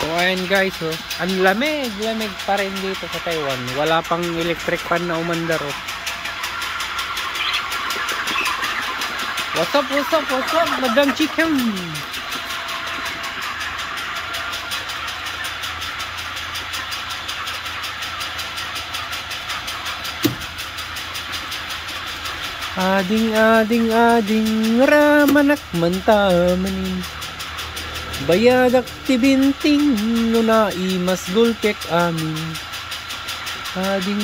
So ayan guys, oh. Ang lamig pa rin dito sa Taiwan. Wala pang electric fan na umandar, oh. What's up, Madam Chicken? Ading ramanak mantamanin. Bayadak tibinting nunai mas gulpek amin. Ading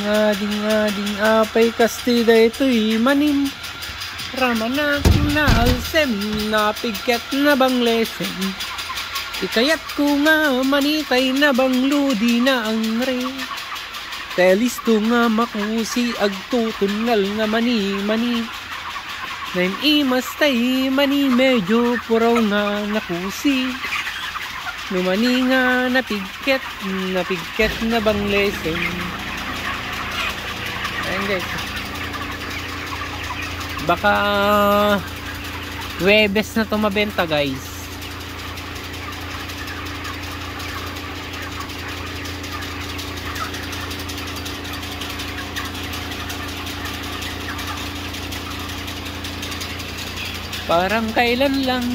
apay kastida ito'y manin. Ramanak na alsem na pigket na banglesen. Ikayat ko nga manitay na bangludi na ang re. Telisto nga makusi agtutunal nga mani. Naim imas tay mani medyo puraw nga nakusi. Numani nga napigket na banglesen. Ayan guys. Baka Webes na to mabenta guys. Parang kailan lang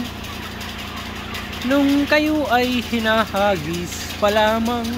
nung kayo ay hinahagis pa lamang.